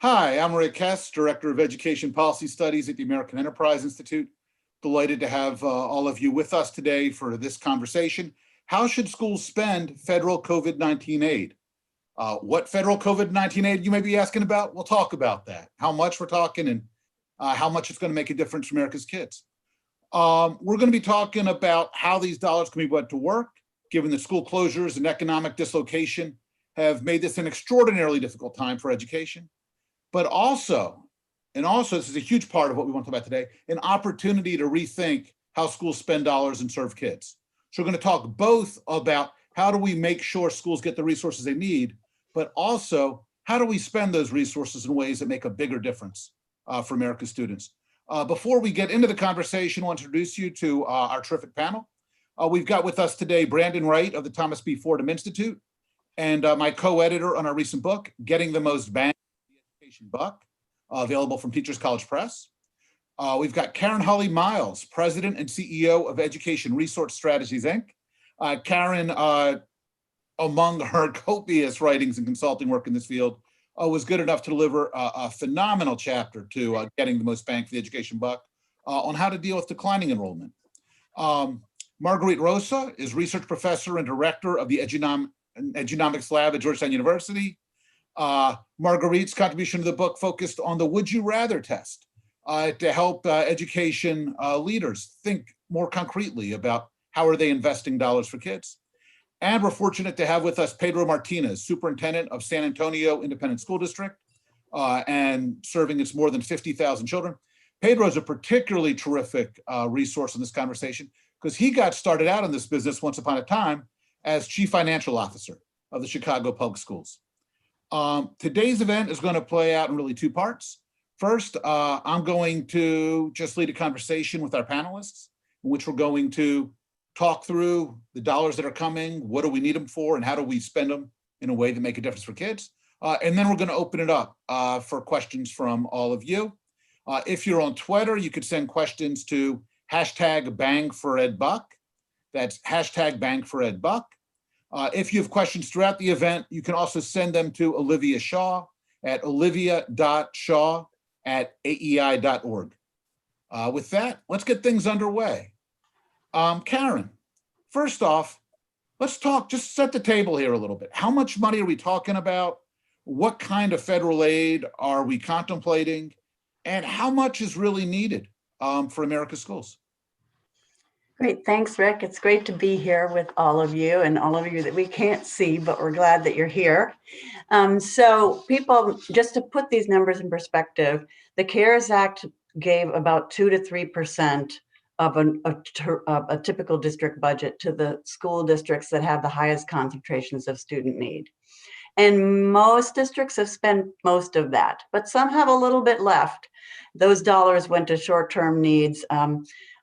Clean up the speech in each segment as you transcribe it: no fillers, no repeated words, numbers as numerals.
Hi, I'm Rick Hess, Director of Education Policy Studies at the American Enterprise Institute. Delighted to have all of you with us today for this conversation. How should schools spend federal COVID-19 aid? What federal COVID-19 aid you may be asking about? We'll talk about that. How much we're talking and how much it's going to make a difference for America's kids. We're going to be talking about how these dollars can be put to work, given that school closures and economic dislocation have made this an extraordinarily difficult time for education. But also, this is a huge part of what we want to talk about today, an opportunity to rethink how schools spend dollars and serve kids. So we're going to talk both about how do we make sure schools get the resources they need, but also how do we spend those resources in ways that make a bigger difference for America's students. Before we get into the conversation, I want to introduce you to our terrific panel. We've got with us today Brandon Wright of the Thomas B. Fordham Institute and my co-editor on our recent book, Getting the Most Bang Buck, available from Teachers College Press. We've got Karen Hawley-Miles, President and CEO of Education Resource Strategies, Inc. Karen, among her copious writings and consulting work in this field, was good enough to deliver a phenomenal chapter to Getting the Most Bang for the Education Buck on how to deal with declining enrollment. Marguerite Roza is Research Professor and Director of the Edunomics Lab at Georgetown University. Marguerite's contribution to the book focused on the Would You Rather test to help education leaders think more concretely about how are they investing dollars for kids. And we're fortunate to have with us Pedro Martinez, Superintendent of San Antonio Independent School District and serving its more than 50,000 children. Pedro is a particularly terrific resource in this conversation because he got started out in this business once upon a time as Chief Financial Officer of the Chicago Public Schools. Today's event is going to play out in really two parts. First, I'm going to just lead a conversation with our panelists in which we're going to talk through the dollars that are coming, what do we need them for, and how do we spend them in a way that make a difference for kids. And then we're going to open it up for questions from all of you. If you're on Twitter, you could send questions to #BangForEdBuck. That's #BangForEdBuck. If you have questions throughout the event, you can also send them to Olivia Shaw at olivia.shaw@aei.org. With that, let's get things underway. Karen, first off, let's talk, just set the table here a little bit. How much money are we talking about? What kind of federal aid are we contemplating? And how much is really needed for America's schools? Great, thanks, Rick. It's great to be here with all of you and all of you that we can't see, but we're glad that you're here. So people, just to put these numbers in perspective, the CARES Act gave about 2 to 3% of a typical district budget to the school districts that have the highest concentrations of student need. And most districts have spent most of that, but some have a little bit left. Those dollars went to short-term needs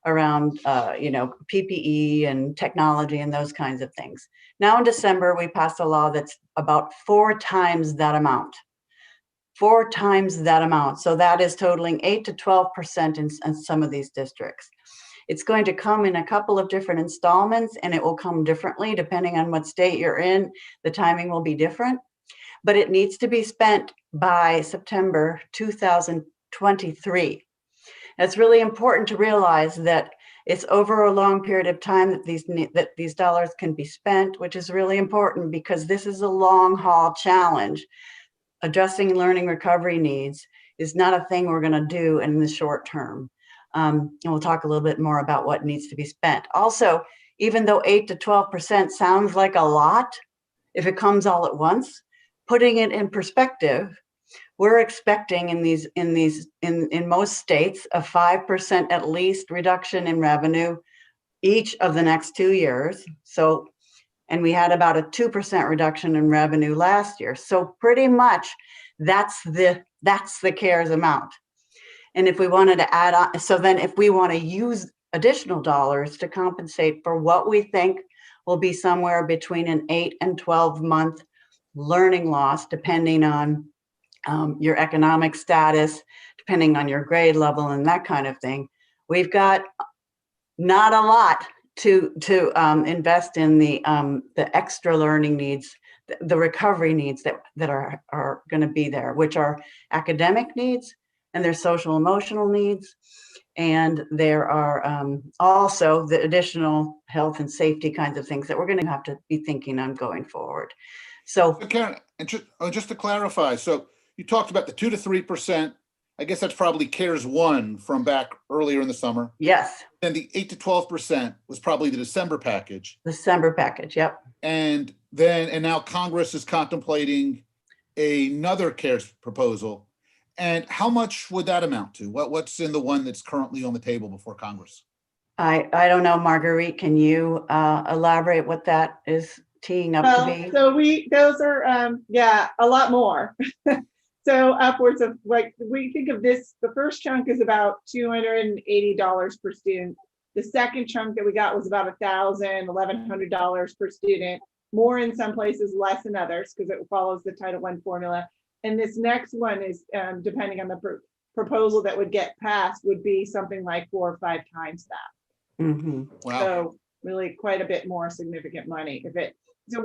around PPE and technology and those kinds of things. Now in December, we passed a law that's about 4 times that amount. 4 times that amount. So that is totaling 8 to 12% in some of these districts. It's going to come in a couple of different installments, and it will come differently depending on what state you're in. The timing will be different, but it needs to be spent by September 2023. It's really important to realize that it's over a long period of time that these dollars can be spent, which is really important because this is a long haul challenge. Addressing learning recovery needs is not a thing we're going to do in the short term. And we'll talk a little bit more about what needs to be spent. Also, even though 8 to 12% sounds like a lot, if it comes all at once, putting it in perspective, we're expecting in most states a 5% at least reduction in revenue each of the next 2 years. So, and we had about a 2% reduction in revenue last year. So pretty much that's the CARES amount. And if we wanted to add on, so then if we want to use additional dollars to compensate for what we think will be somewhere between an 8 and 12 month learning loss, depending on your economic status, depending on your grade level and that kind of thing, we've got not a lot to invest in the extra learning needs the recovery needs that are going to be there, which are academic needs and their social emotional needs. And there are also the additional health and safety kinds of things that we're going to have to be thinking on going forward. So Karen, and just to clarify, so you talked about the 2 to 3%. I guess that's probably CARES 1 from back earlier in the summer. yes, And the 8 to 12% was probably the December package. December package, yep. And now Congress is contemplating another CARES proposal. And how much would that amount to? What's in the one that's currently on the table before Congress? I don't know, Marguerite, can you elaborate what that is teeing up to be? So those are, a lot more. So upwards of, like, we think of this, the first chunk is about $280 per student. The second chunk that we got was about $1,000, $1,100 per student, more in some places, less in others, because it follows the Title I formula. And this next one is, depending on the proposal that would get passed, would be something like 4 or 5 times that. Mm-hmm. Wow. So really quite a bit more significant money. So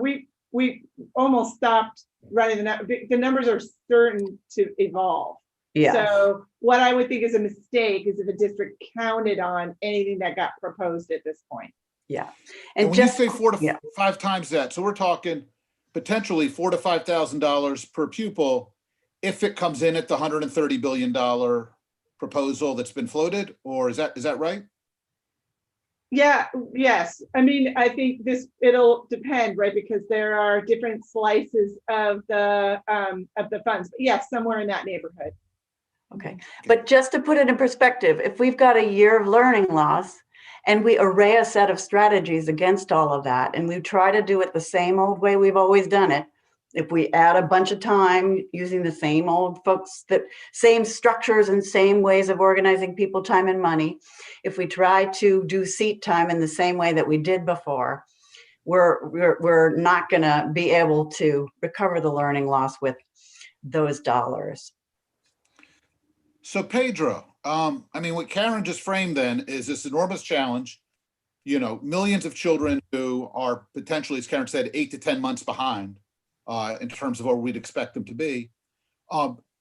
we almost stopped running the numbers are certain to evolve. Yeah. So what I would think is a mistake is if a district counted on anything that got proposed at this point. Yeah. And And when just you say 4 to yeah. 5 times that, so we're talking potentially $4,000 to $5,000 per pupil if it comes in at the $130 billion proposal that's been floated, or is that right? Yeah, yes. I mean, I think it'll depend, right? Because there are different slices of the funds. But yes, somewhere in that neighborhood. Okay, but just to put it in perspective, if we've got a year of learning loss and we array a set of strategies against all of that, and we try to do it the same old way we've always done it, if we add a bunch of time using the same old folks, that same structures and same ways of organizing people, time and money, if we try to do seat time in the same way that we did before, we're not going to be able to recover the learning loss with those dollars. So Pedro, I mean, what Karen just framed then is this enormous challenge, millions of children who are potentially, as Karen said, 8 to 10 months behind in terms of where we'd expect them to be,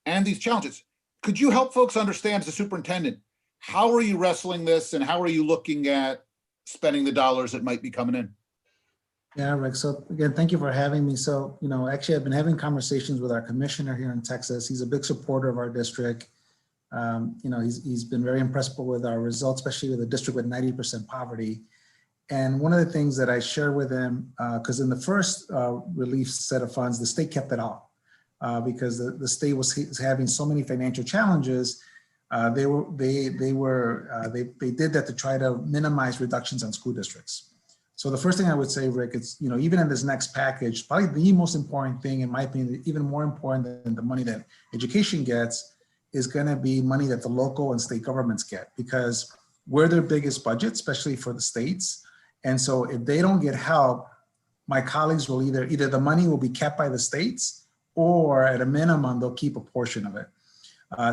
and these challenges. Could you help folks understand, as a superintendent, how are you wrestling this and how are you looking at spending the dollars that might be coming in? Yeah, Rick. So again, thank you for having me. So, actually I've been having conversations with our commissioner here in Texas. He's a big supporter of our district. He's been very impressed with our results, especially with a district with 90% poverty. And one of the things that I shared with him, because in the first relief set of funds, the state kept it all because the state was having so many financial challenges. They did that to try to minimize reductions on school districts. So the first thing I would say, Rick, it's, even in this next package, probably the most important thing, in my opinion, even more important than the money that education gets, is going to be money that the local and state governments get, because we're their biggest budget, especially for the states. And so if they don't get help, my colleagues will either the money will be kept by the states, or at a minimum, they'll keep a portion of it.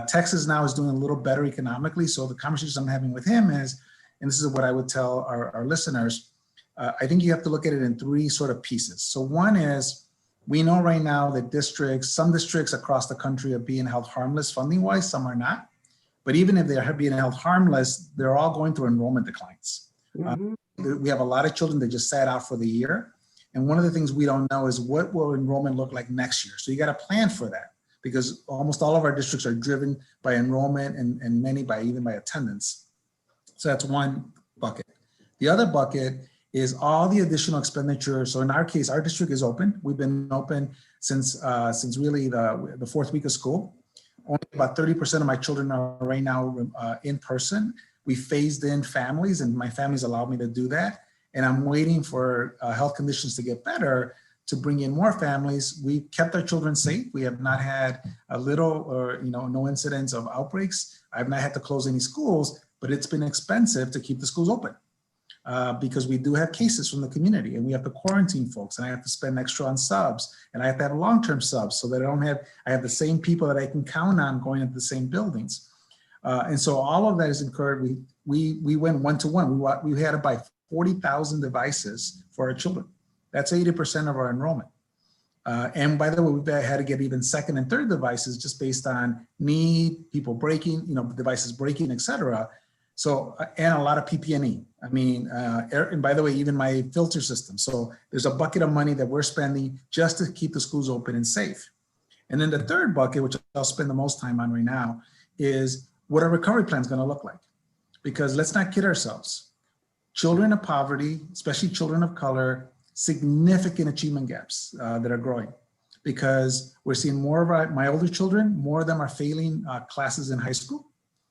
Texas now is doing a little better economically. So the conversations I'm having with him is, and this is what I would tell our listeners, I think you have to look at it in 3 sort of pieces. So one is, we know right now that some districts across the country are being held harmless funding-wise, some are not. But even if they're being held harmless, they're all going through enrollment declines. Mm-hmm. We have a lot of children that just sat out for the year. And one of the things we don't know is what will enrollment look like next year. So you got to plan for that, because almost all of our districts are driven by enrollment and many even by attendance. So that's one bucket. The other bucket is all the additional expenditure. So in our case, our district is open. We've been open since really the 4th week of school. Only about 30% of my children are right now in person. We phased in families, and my families allowed me to do that. And I'm waiting for health conditions to get better to bring in more families. We kept our children safe. We have not had a little or no incidents of outbreaks. I've not had to close any schools, but it's been expensive to keep the schools open. Because we do have cases from the community, and we have to quarantine folks, and I have to spend extra on subs, and I have to have long-term subs so that I have the same people that I can count on going into the same buildings. And so all of that is incurred. We went one-to-one. We had to buy 40,000 devices for our children. That's 80% of our enrollment. And by the way, we've had to get even second and third devices just based on need, people breaking, devices breaking, et cetera. So, and a lot of PP&E. I mean, and by the way, even my filter system. So there's a bucket of money that we're spending just to keep the schools open and safe. And then the third bucket, which I'll spend the most time on right now, is what our recovery plan is going to look like. Because let's not kid ourselves. Children of poverty, especially children of color, significant achievement gaps that are growing. Because we're seeing more of my older children, more of them are failing classes in high school.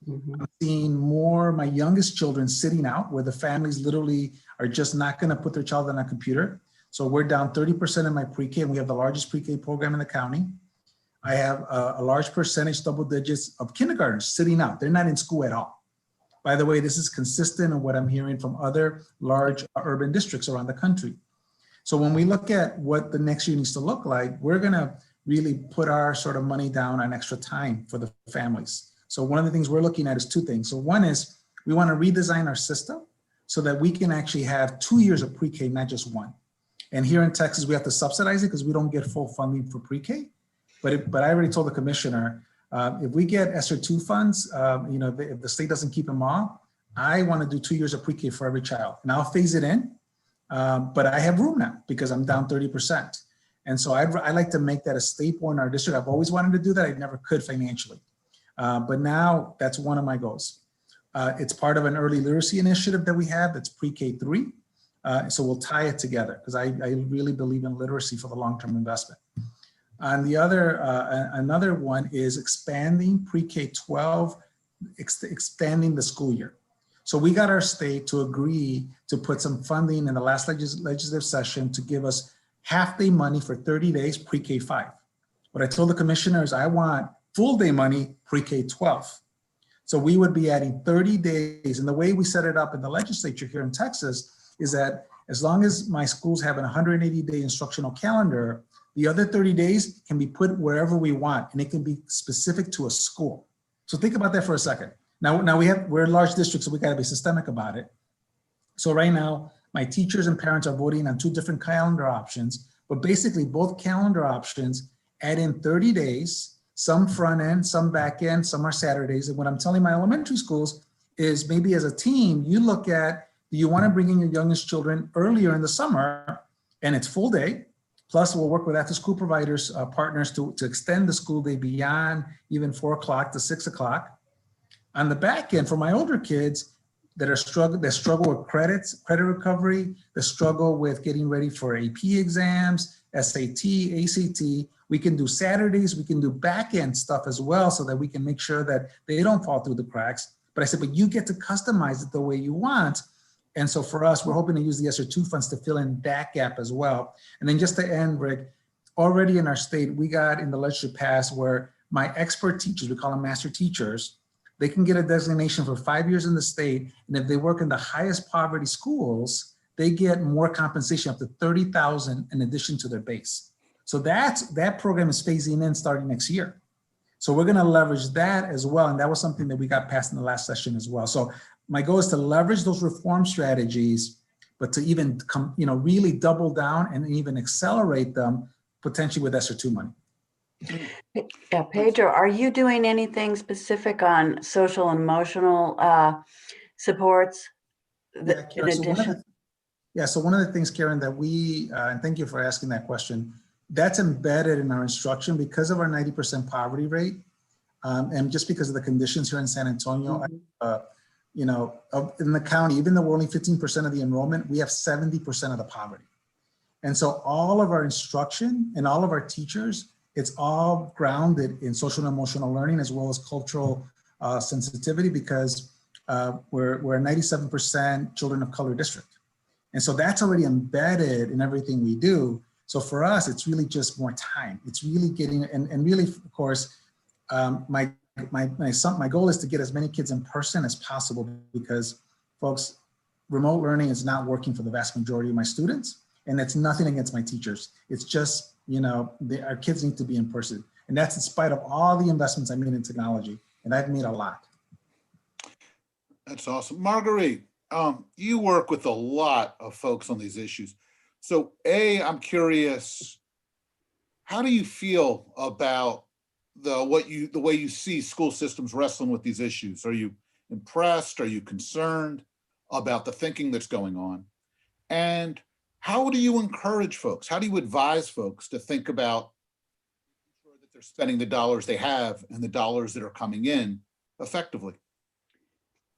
I'm seeing more of my youngest children sitting out where the families literally are just not going to put their child on a computer. So we're down 30% in my pre-K, and we have the largest pre-K program in the county. I have a large percentage, double digits, of kindergartners sitting out. They're not in school at all. By the way, this is consistent in what I'm hearing from other large urban districts around the country. So when we look at what the next year needs to look like, we're going to really put our sort of money down on extra time for the families. So one of the things we're looking at is two things. So one is we want to redesign our system so that we can actually have 2 years of pre-K, not just one. And here in Texas, we have to subsidize it because we don't get full funding for pre-K. But I already told the commissioner, if we get ESSER 2 funds, if the state doesn't keep them all, I want to do 2 years of pre-K for every child. And I'll phase it in, but I have room now because I'm down 30%. And so I like to make that a staple in our district. I've always wanted to do that. I never could financially. But now that's one of my goals. It's part of an early literacy initiative that we have that's pre-K 3. So we'll tie it together because I really believe in literacy for the long-term investment. And the other, another one is expanding pre-K 12, expanding the school year. So we got our state to agree to put some funding in the last legislative session to give us half-day money for 30 days pre-K 5. What I told the commissioners, I want full-day money pre-K 12. So we would be adding 30 days. And the way we set it up in the legislature here in Texas is that as long as my schools have an 180-day instructional calendar, the other 30 days can be put wherever we want, and it can be specific to a school. So think about that for a second. Now we're a large district, so we got to be systemic about it. So right now, my teachers and parents are voting on 2 different calendar options, but basically both calendar options add in 30 days, some front end, some back end, some are Saturdays. And what I'm telling my elementary schools is maybe as a team, you look at, do you want to bring in your youngest children earlier in the summer and it's full day? Plus, we'll work with after-school providers, partners to extend the school day beyond even 4 o'clock to 6 o'clock. On the back end, for my older kids that struggle with credit recovery, that struggle with getting ready for AP exams, SAT, ACT, we can do Saturdays, we can do back end stuff as well so that we can make sure that they don't fall through the cracks. But I said, but you get to customize it the way you want. And so for us, we're hoping to use the ESSER 2 funds to fill in that gap as well. And then just to end, Rick, already in our state, we got in the legislature passed where my expert teachers, we call them master teachers, they can get a designation for 5 years in the state. And if they work in the highest poverty schools, they get more compensation up to $30,000 in addition to their base. So that program is phasing in starting next year. So we're gonna leverage that as well. And that was something that we got passed in the last session as well. So my goal is to leverage those reform strategies, but to even really double down and even accelerate them potentially with ESSER 2 money. Yeah, Pedro, are you doing anything specific on social and emotional supports? Yeah, Karen, so one of the things, Karen, that we, and thank you for asking that question, that's embedded in our instruction because of our 90% poverty rate. And just because of the conditions here in San Antonio, in the county, even though we're only 15% of the enrollment, we have 70% of the poverty. And so all of our instruction and all of our teachers, it's all grounded in social and emotional learning as well as cultural sensitivity because we're a 97% children of color district. And so that's already embedded in everything we do. So for us, it's really just more time. It's really getting, and really, of course, my goal is to get as many kids in person as possible because, folks, remote learning is not working for the vast majority of my students, and it's nothing against my teachers. It's just, our kids need to be in person, and that's in spite of all the investments I made in technology, and I've made a lot. That's awesome. Marguerite, you work with a lot of folks on these issues. So I'm curious, how do you feel about the way you see school systems wrestling with these issues? Are you impressed? Are you concerned about the thinking that's going on? And how do you encourage folks? How do you advise folks to think about sure that they're spending the dollars they have and the dollars that are coming in effectively?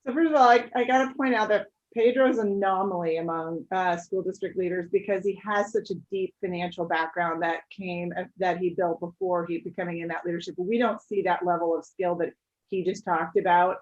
So first of all, I got to point out that Pedro's an anomaly among school district leaders because he has such a deep financial background that he built before he becoming in that leadership. But we don't see that level of skill that he just talked about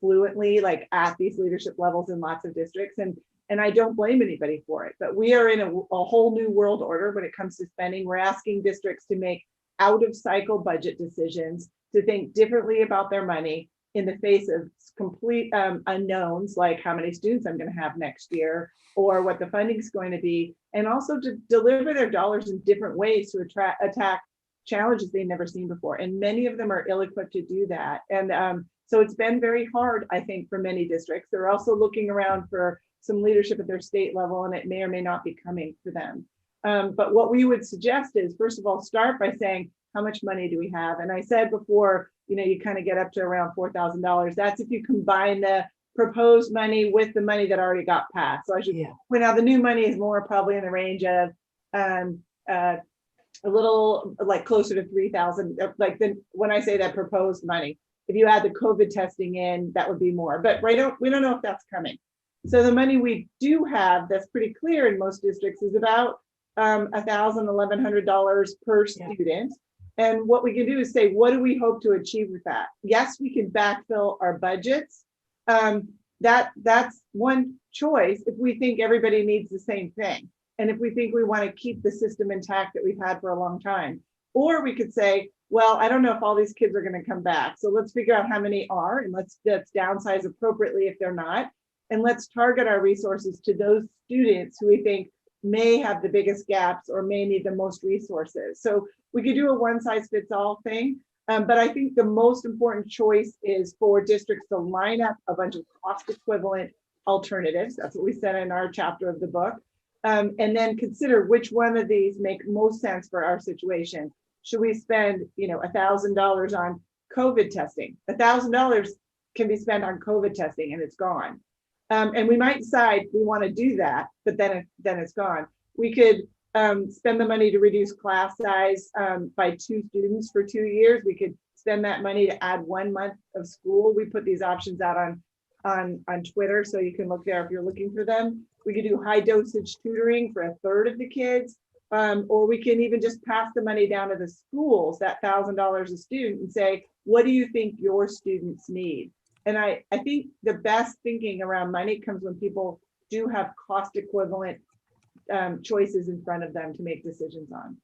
fluently, like at these leadership levels in lots of districts. And I don't blame anybody for it. But we are in a whole new world order when it comes to spending. We're asking districts to make out of cycle budget decisions, to think differently about their money in the face of complete unknowns, like how many students I'm going to have next year, or what the funding is going to be, and also to deliver their dollars in different ways to attack challenges they've never seen before. And many of them are ill-equipped to do that. And so it's been very hard, I think, for many districts. They're also looking around for some leadership at their state level, and it may or may not be coming for them. But what we would suggest is, first of all, start by saying, how much money do we have? And I said before, you kind of get up to around $4,000. That's if you combine the proposed money with the money that already got passed. So I should point out the new money is more probably in the range of a little like closer to 3,000. Like when I say that proposed money, if you add the COVID testing in, that would be more. But we don't know if that's coming. So the money we do have that's pretty clear in most districts is about $1,000, $1,100 per student. And what we can do is say, what do we hope to achieve with that? Yes, we can backfill our budgets. That's one choice if we think everybody needs the same thing. And if we think we want to keep the system intact that we've had for a long time. Or we could say, well, I don't know if all these kids are going to come back. So let's figure out how many are, and let's downsize appropriately if they're not. And let's target our resources to those students who we think may have the biggest gaps or may need the most resources. So we could do a one size fits all thing. But I think the most important choice is for districts to line up a bunch of cost equivalent alternatives. That's what we said in our chapter of the book. And then consider which one of these make most sense for our situation. Should we spend, $1,000 on COVID testing? $1,000 can be spent on COVID testing and it's gone. And we might decide we want to do that, but then it's gone. We could spend the money to reduce class size by 2 students for 2 years. We could spend that money to add 1 month of school. We put these options out on Twitter, so you can look there if you're looking for them. We could do high dosage tutoring for 1/3 of the kids, or we can even just pass the money down to the schools, that $1,000 a student, and say, what do you think your students need? And I think the best thinking around money comes when people do have cost equivalent choices in front of them to make decisions on.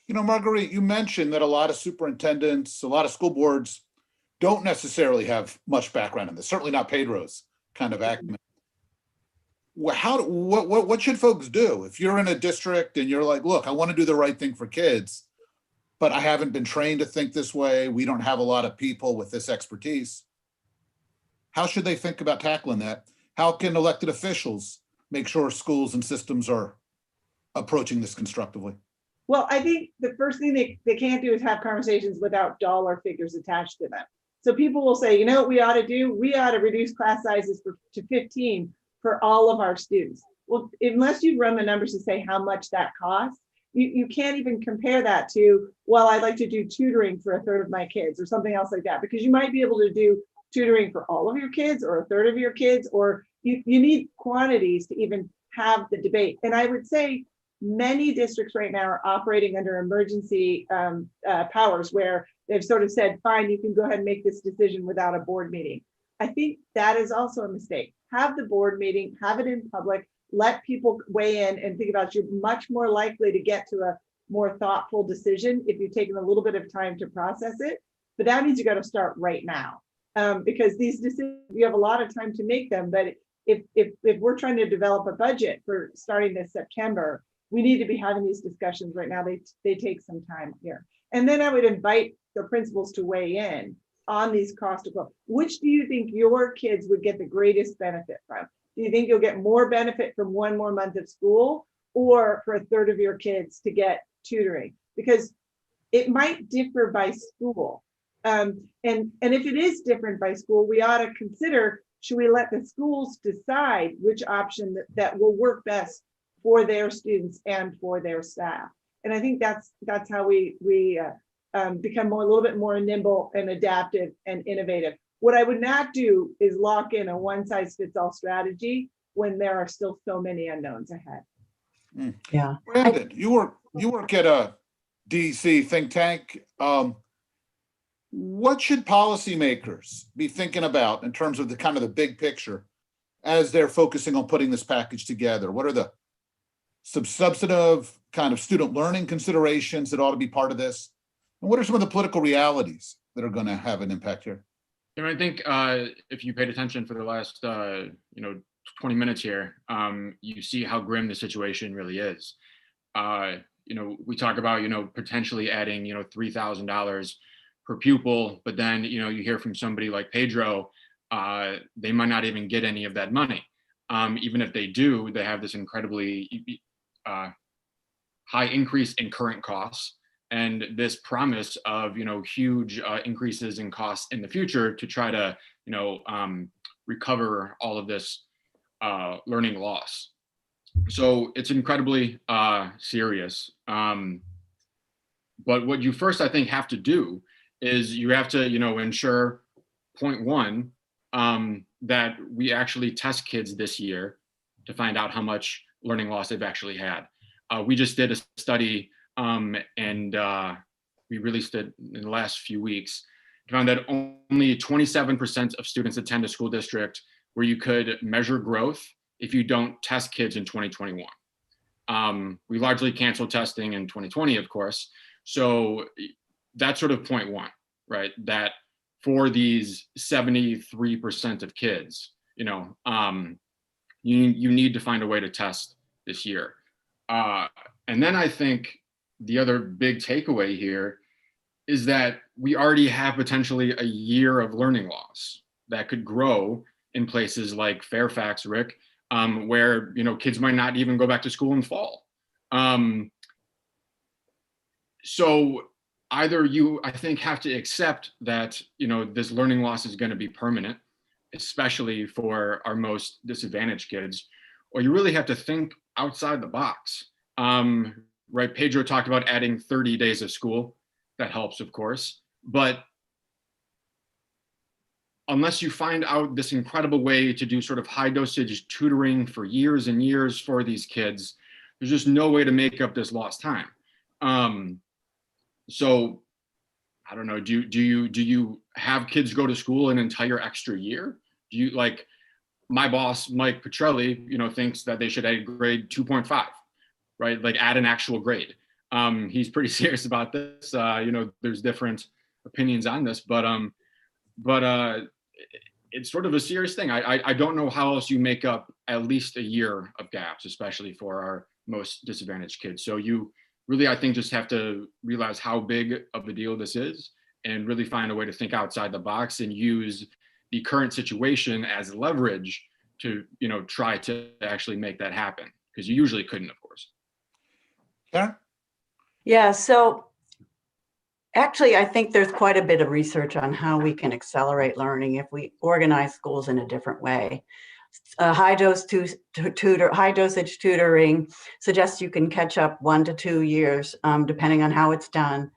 Marguerite, you mentioned that a lot of superintendents, a lot of school boards don't necessarily have much background in this, certainly not Pedro's kind of acumen. What should folks do if you're in a district and you're like, look, I want to do the right thing for kids, but I haven't been trained to think this way. We don't have a lot of people with this expertise. How should they think about tackling that? How can elected officials make sure schools and systems are approaching this constructively? Well, I think the first thing they can't do is have conversations without dollar figures attached to them. So people will say, what we ought to do? We ought to reduce class sizes to 15 for all of our students. Well, unless you run the numbers to say how much that costs, you can't even compare that to, well, I'd like to do tutoring for 1/3 of my kids or something else like that, because you might be able to do tutoring for all of your kids or 1/3 of your kids, or you need quantities to even have the debate. And I would say many districts right now are operating under emergency powers where they've sort of said, fine, you can go ahead and make this decision without a board meeting. I think that is also a mistake. Have the board meeting, have it in public, let people weigh in and think about it. You're much more likely to get to a more thoughtful decision if you've taken a little bit of time to process it. But that means you got to start right now. Because these decisions, you have a lot of time to make them. But if we're trying to develop a budget for starting this September, we need to be having these discussions right now. They take some time here. And then I would invite the principals to weigh in on these cost of, which do you think your kids would get the greatest benefit from? Do you think you'll get more benefit from 1 more month of school, or for 1/3 of your kids to get tutoring? because it might differ by school. And if it is different by school, we ought to consider, should we let the schools decide which option that will work best for their students and for their staff? And I think that's how we become a little bit more nimble and adaptive and innovative. What I would not do is lock in a one-size-fits-all strategy when there are still so many unknowns ahead. Yeah. Brandon, you work at a DC think tank. What should policymakers be thinking about in terms of the kind of the big picture as they're focusing on putting this package together? What are the substantive kind of student learning considerations that ought to be part of this? And what are some of the political realities that are going to have an impact here? And I think if you paid attention for the last 20 minutes here, you see how grim the situation really is. We talk about potentially adding $3,000 per pupil, but then you hear from somebody like Pedro, they might not even get any of that money. Even if they do, they have this incredibly high increase in current costs and this promise of huge increases in costs in the future to try to recover all of this learning loss. So it's incredibly serious. But what you first, I think, have to do is you have to, ensure, point one, that we actually test kids this year to find out how much learning loss they've actually had. We just did a study and we released it in the last few weeks. Found that only 27% of students attend a school district where you could measure growth if you don't test kids in 2021. We largely canceled testing in 2020, of course. So that's sort of point one, right? That for these 73% of kids, you need to find a way to test this year. And then I think the other big takeaway here is that we already have potentially a year of learning loss that could grow in places like Fairfax, Rick, where kids might not even go back to school in fall. So either you, I think, have to accept that this learning loss is going to be permanent, especially for our most disadvantaged kids, or you really have to think outside the box. Right? Pedro talked about adding 30 days of school. That helps, of course, but unless you find out this incredible way to do sort of high dosage tutoring for years and years for these kids, there's just no way to make up this lost time. So I don't know, do you have kids go to school an entire extra year? Do you, like my boss, Mike Petrelli, thinks that they should add grade 2.5, right? Like add an actual grade. He's pretty serious about this. There's different opinions on this, but it's sort of a serious thing. I don't know how else you make up at least a year of gaps, especially for our most disadvantaged kids. So you really, I think, just have to realize how big of a deal this is and really find a way to think outside the box and use the current situation as leverage to, try to actually make that happen, because you usually couldn't, of course. Karen? Yeah, so actually, I think there's quite a bit of research on how we can accelerate learning if we organize schools in a different way. High dosage tutoring suggests you can catch up 1 to 2 years, depending on how it's done.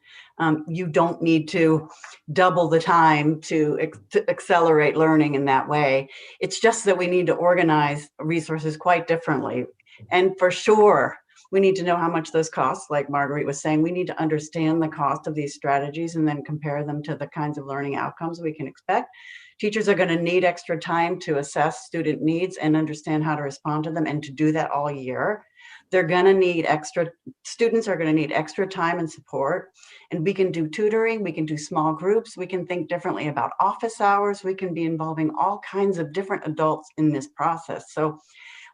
You don't need to double the time to accelerate learning in that way. It's just that we need to organize resources quite differently. And for sure, we need to know how much those cost. Like Marguerite was saying, we need to understand the cost of these strategies and then compare them to the kinds of learning outcomes we can expect. Teachers are going to need extra time to assess student needs and understand how to respond to them, and to do that all year. Students are going to need extra time and support, and we can do tutoring, we can do small groups, we can think differently about office hours, we can be involving all kinds of different adults in this process. So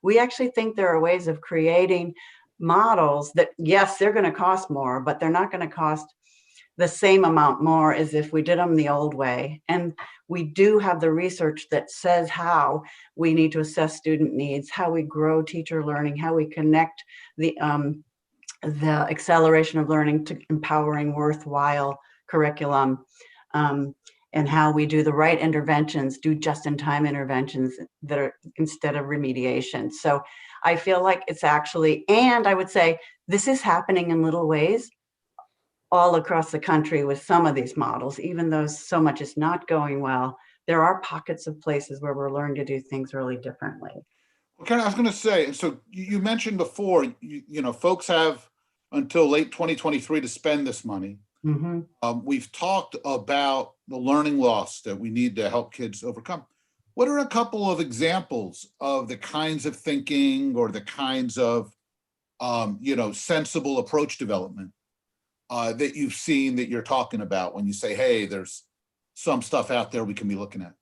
we actually think there are ways of creating models that, yes, they're going to cost more, but they're not going to cost the same amount more as if we did them the old way. And we do have the research that says how we need to assess student needs, how we grow teacher learning, how we connect the the acceleration of learning to empowering worthwhile curriculum, and how we do the right interventions, do just-in-time interventions that are instead of remediation. So I feel like it's actually, and I would say this is happening in little ways all across the country with some of these models, even though so much is not going well. There are pockets of places where we're learning to do things really differently. Okay, I was going to say, so you mentioned before, you know, folks have until late 2023 to spend this money. Mm-hmm. We've talked about the learning loss that we need to help kids overcome. What are a couple of examples of the kinds of thinking or the kinds of, you know, sensible approach development that you've seen that you're talking about when you say, hey, there's some stuff out there we can be looking at?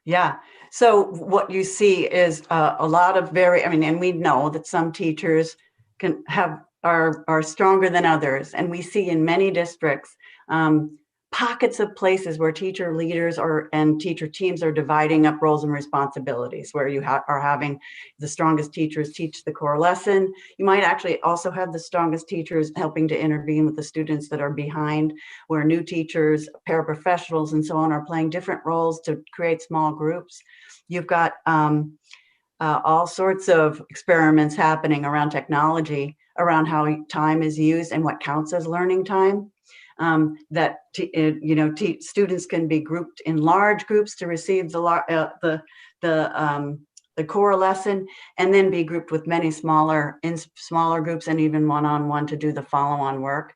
Yeah. So what you see is a lot of and we know that some teachers are stronger than others. And we see in many districts, pockets of places where teacher leaders and teacher teams are dividing up roles and responsibilities, where you are having the strongest teachers teach the core lesson. You might actually also have the strongest teachers helping to intervene with the students that are behind, where new teachers, paraprofessionals, and so on are playing different roles to create small groups. You've got all sorts of experiments happening around technology, around how time is used and what counts as learning time. Students can be grouped in large groups to receive the core lesson, and then be grouped with many smaller groups, and even one-on-one to do the follow-on work.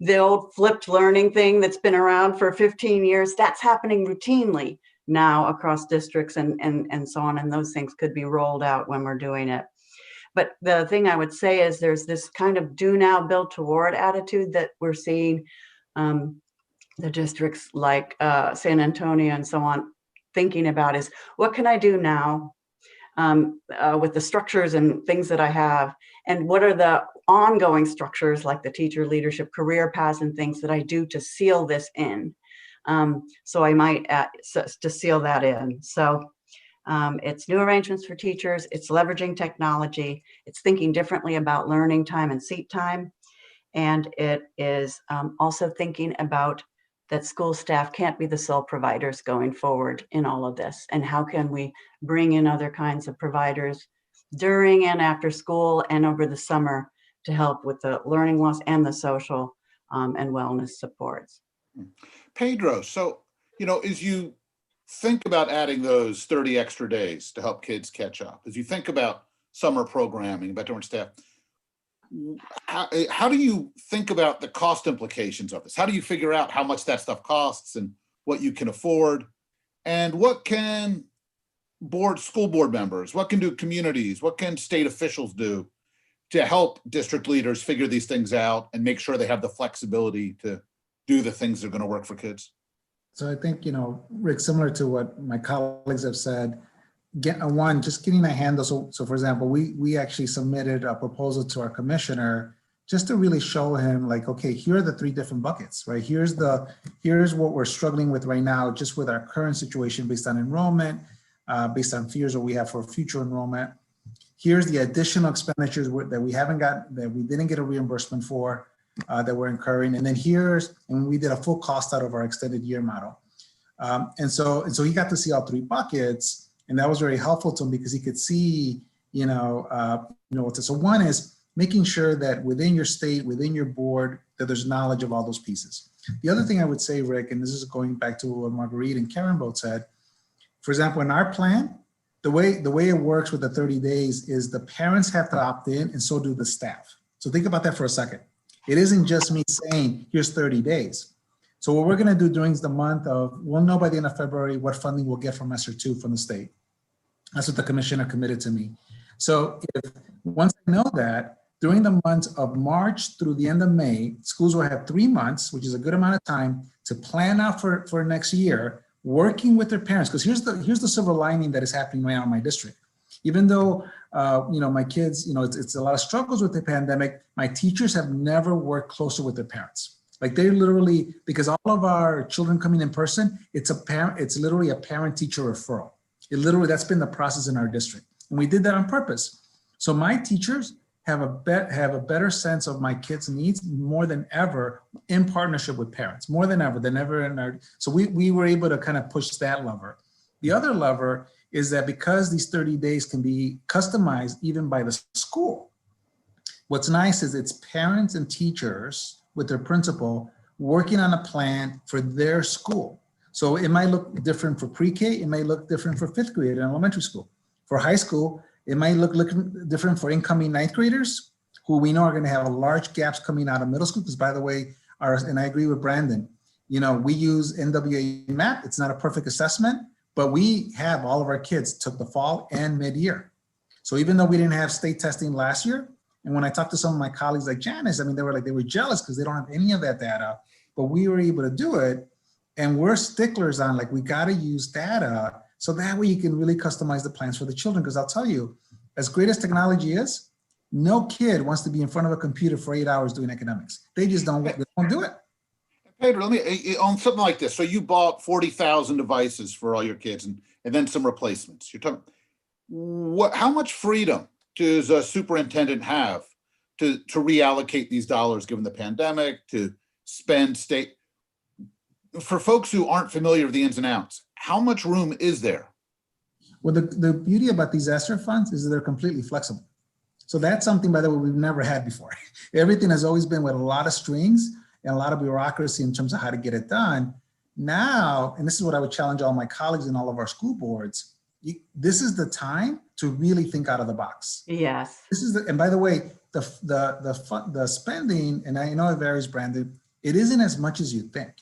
The old flipped learning thing that's been around for 15 years, that's happening routinely now across districts and so on, and those things could be rolled out when we're doing it. But the thing I would say is there's this kind of do now, build toward attitude that we're seeing the districts like San Antonio and so on thinking about is, what can I do now with the structures and things that I have? And what are the ongoing structures like the teacher leadership career paths and things that I do to seal this in? So I might to seal that in. So it's new arrangements for teachers, it's leveraging technology, it's thinking differently about learning time and seat time. And it is also thinking about that school staff can't be the sole providers going forward in all of this. And how can we bring in other kinds of providers during and after school and over the summer to help with the learning loss and the social and wellness supports. Pedro, so, you know, as you think about adding those 30 extra days to help kids catch up, as you think about summer programming, about different staff, how do you think about the cost implications of this? How do you figure out how much that stuff costs and what you can afford? And what can school board members, what can do communities, what can state officials do to help district leaders figure these things out and make sure they have the flexibility to do the things that are going to work for kids? So I think, you know, Rick, similar to what my colleagues have said, just getting a handle. So for example, we actually submitted a proposal to our commissioner just to really show him like, okay, here are the 3 different buckets, right? Here's what we're struggling with right now, just with our current situation based on enrollment, based on fears that we have for future enrollment. Here's the additional expenditures that we didn't get a reimbursement for, that we're incurring. And then we did a full cost out of our extended year model. And so he got to see all 3 buckets. And that was very helpful to him because he could see, so one is making sure that within your state, within your board, that there's knowledge of all those pieces. The other thing I would say, Rick, and this is going back to what Marguerite and Karen both said, for example, in our plan, the way it works with the 30 days is the parents have to opt in and so do the staff. So think about that for a second. It isn't just me saying, here's 30 days. So what we're going to do during the month we'll know by the end of February what funding we'll get from ESSER 2 from the state. That's what the commissioner committed to me. So once I know that, during the months of March through the end of May, schools will have 3 months, which is a good amount of time to plan out for next year, working with their parents. Because here's the silver lining that is happening right now in my district. Even though my kids, it's a lot of struggles with the pandemic, my teachers have never worked closer with their parents. Like they literally, because all of our children coming in person, it's literally a parent-teacher referral. That's been the process in our district. And we did that on purpose. So my teachers have a better sense of my kids' needs more than ever in partnership with parents, more than ever in our, so we were able to kind of push that lever. The other lever is that because these 30 days can be customized even by the school, what's nice is it's parents and teachers with their principal working on a plan for their school. So it might look different for pre-K, it may look different for 5th grade in elementary school. For high school, it might look different for incoming 9th graders, who we know are gonna have large gaps coming out of middle school, because by the way, and I agree with Brandon, you know, we use NWA MAP, it's not a perfect assessment, but we have all of our kids took the fall and mid-year. So even though we didn't have state testing last year, and when I talked to some of my colleagues like Janice, I mean, they were jealous because they don't have any of that data, but we were able to do it. And we're sticklers on like, we gotta use data so that way you can really customize the plans for the children. Because I'll tell you, as great as technology is, no kid wants to be in front of a computer for 8 hours doing academics. They just don't do it. Pedro, let me, on something like this, so you bought 40,000 devices for all your kids and then some replacements. You're talking, how much freedom does a superintendent have to reallocate these dollars given the pandemic, to spend state? For folks who aren't familiar with the ins and outs, how much room is there? Well, the beauty about these ESSER funds is that they're completely flexible. So that's something, by the way, we've never had before. Everything has always been with a lot of strings and a lot of bureaucracy in terms of how to get it done. Now, and this is what I would challenge all my colleagues in all of our school boards, this is the time to really think out of the box. Yes. This is and by the way, the spending, and I know it varies, Brandon, it isn't as much as you think,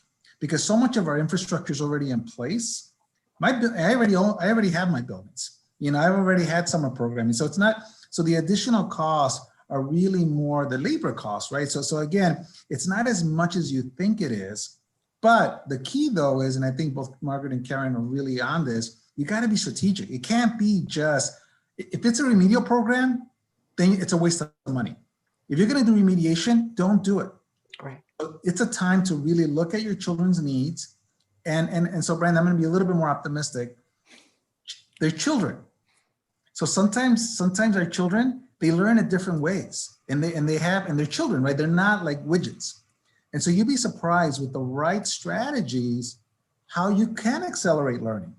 because so much of our infrastructure is already in place. I already have my buildings. You know, I've already had summer programming. So it's not, so the additional costs are really more the labor costs, right? So again, it's not as much as you think it is, but the key though is, and I think both Margaret and Karen are really on this, you gotta be strategic. It can't be just, if it's a remedial program, then it's a waste of money. If you're gonna do remediation, don't do it. Right. It's a time to really look at your children's needs. And so Brandon, I'm gonna be a little bit more optimistic. They're children. So sometimes our children, they learn in different ways and they're children, right? They're not like widgets. And so you'd be surprised with the right strategies, how you can accelerate learning.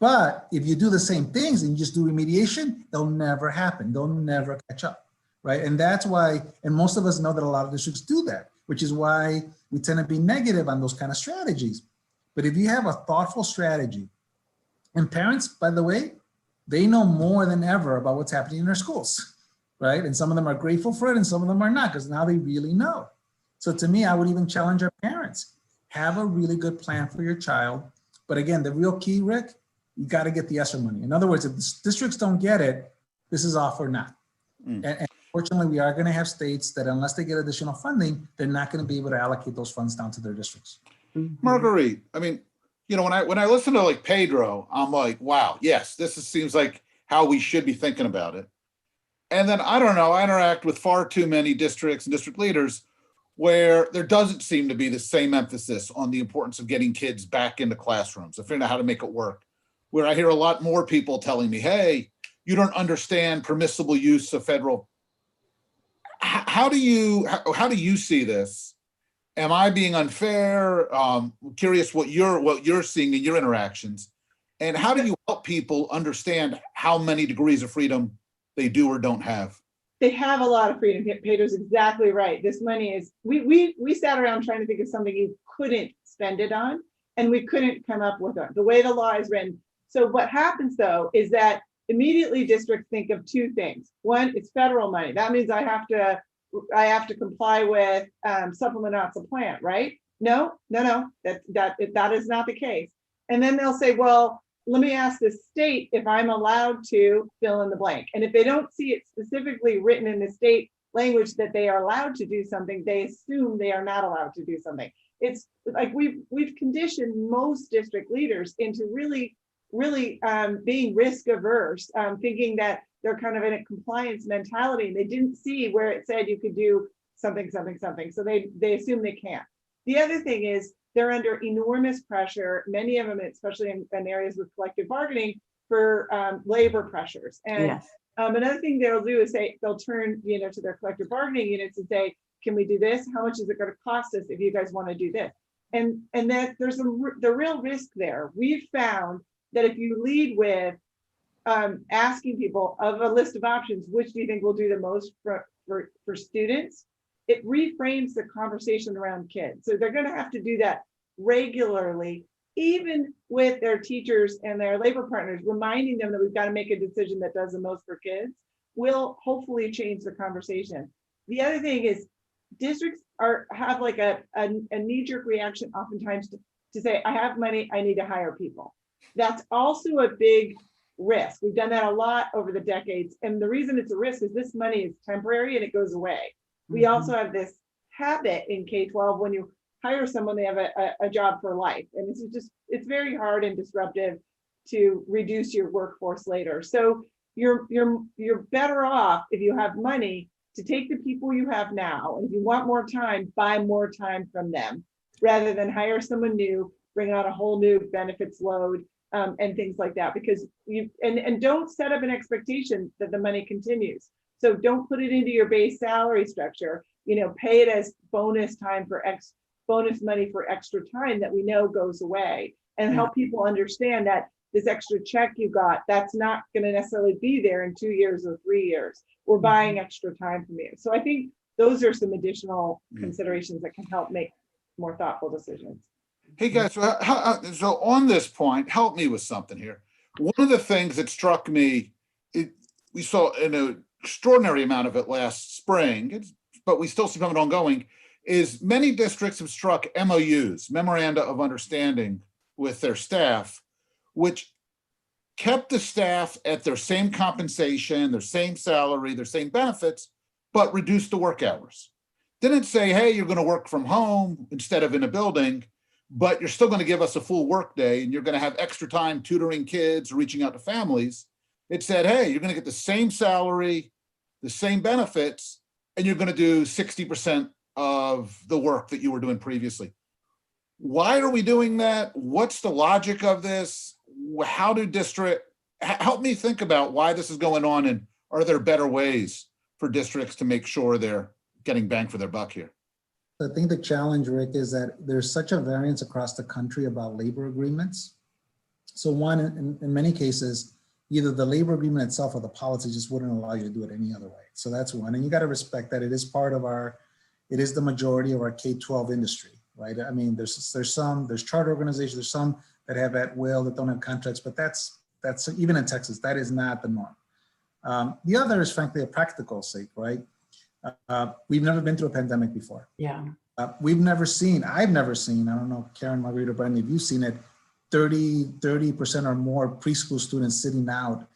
But if you do the same things and you just do remediation, they'll never happen. They'll never catch up, right? And that's why, and most of us know that a lot of districts do that, which is why we tend to be negative on those kind of strategies. But if you have a thoughtful strategy, and parents, by the way, they know more than ever about what's happening in their schools, right? And some of them are grateful for it and some of them are not, because now they really know. So to me, I would even challenge our parents, have a really good plan for your child. But again, the real key, Rick, you got to get the ESSER money. In other words, if the districts don't get it, this is off or not. And fortunately, we are going to have states that unless they get additional funding, they're not going to be able to allocate those funds down to their districts. Marguerite, I mean, you know, when I listen to like Pedro, I'm like, wow, yes, seems like how we should be thinking about it. And then I don't know, I interact with far too many districts and district leaders where there doesn't seem to be the same emphasis on the importance of getting kids back into classrooms, of figuring out how to make it work. Where I hear a lot more people telling me, hey, you don't understand permissible use of federal. How do you see this? Am I being unfair? Curious what you're seeing in your interactions, and how do you help people understand how many degrees of freedom they do or don't have? They have a lot of freedom. Pedro's exactly right. This money is, we sat around trying to think of something you couldn't spend it on, and we couldn't come up with it. The way the law is written. So what happens though is that immediately districts think of two things. One, it's federal money. That means I have to comply with supplement not supplant, right? No, that is not the case. And then they'll say, well, let me ask the state if I'm allowed to fill in the blank. And if they don't see it specifically written in the state language that they are allowed to do something, they assume they are not allowed to do something. It's like we've conditioned most district leaders into really being risk averse, thinking that they're kind of in a compliance mentality. They didn't see where it said you could do something. So they assume they can't. The other thing is they're under enormous pressure, many of them, especially in areas with collective bargaining, for labor pressures. And yes. Another thing they'll do is say, they'll turn, to their collective bargaining units and say, can we do this? How much is it going to cost us if you guys want to do this? And that there's the real risk there. We've found that if you lead with asking people of a list of options, which do you think will do the most for students, it reframes the conversation around kids. So they're going to have to do that regularly, even with their teachers and their labor partners, reminding them that we've got to make a decision that does the most for kids will hopefully change the conversation. The other thing is districts have like a knee-jerk reaction oftentimes to say, I have money, I need to hire people. That's also a big risk. We've done that a lot over the decades. And the reason it's a risk is this money is temporary and it goes away. We also have this habit in K-12, when you hire someone, they have a job for life. And it's very hard and disruptive to reduce your workforce later. So you're better off if you have money to take the people you have now. And if you want more time, buy more time from them rather than hire someone new, bring out a whole new benefits load and things like that, because and don't set up an expectation that the money continues. So don't put it into your base salary structure, pay it as bonus time for bonus money for extra time that we know goes away, and help people understand that this extra check you got, that's not going to necessarily be there in 2 years or 3 years. We're buying extra time from you. So I think those are some additional considerations that can help make more thoughtful decisions. Hey guys, so on this point, help me with something here. One of the things that struck me, we saw an extraordinary amount of it last spring, but we still see it ongoing, is many districts have struck MOUs, memoranda of understanding, with their staff, which kept the staff at their same compensation, their same salary, their same benefits, but reduced the work hours. Didn't say, hey, you're going to work from home instead of in a building, but you're still going to give us a full work day and you're going to have extra time tutoring kids, reaching out to families. It said, hey, you're going to get the same salary, the same benefits, and you're going to do 60% of the work that you were doing previously. Why are we doing that? What's the logic of this? How do help me think about why this is going on, and are there better ways for districts to make sure they're getting bang for their buck here? I think the challenge, Rick, is that there's such a variance across the country about labor agreements. So one, in many cases, either the labor agreement itself or the policy just wouldn't allow you to do it any other way. So that's one, and you got to respect that it is part of it is the majority of our K-12 industry, right? I mean, there's charter organizations, there's some that have at will, that don't have contracts, but that's even in Texas, that is not the norm. The other is frankly a practical sake, right? We've never been through a pandemic before. Yeah. I've never seen, I don't know, Karen, Marguerite, or Brian, if you've seen it, 30% or more preschool students sitting out,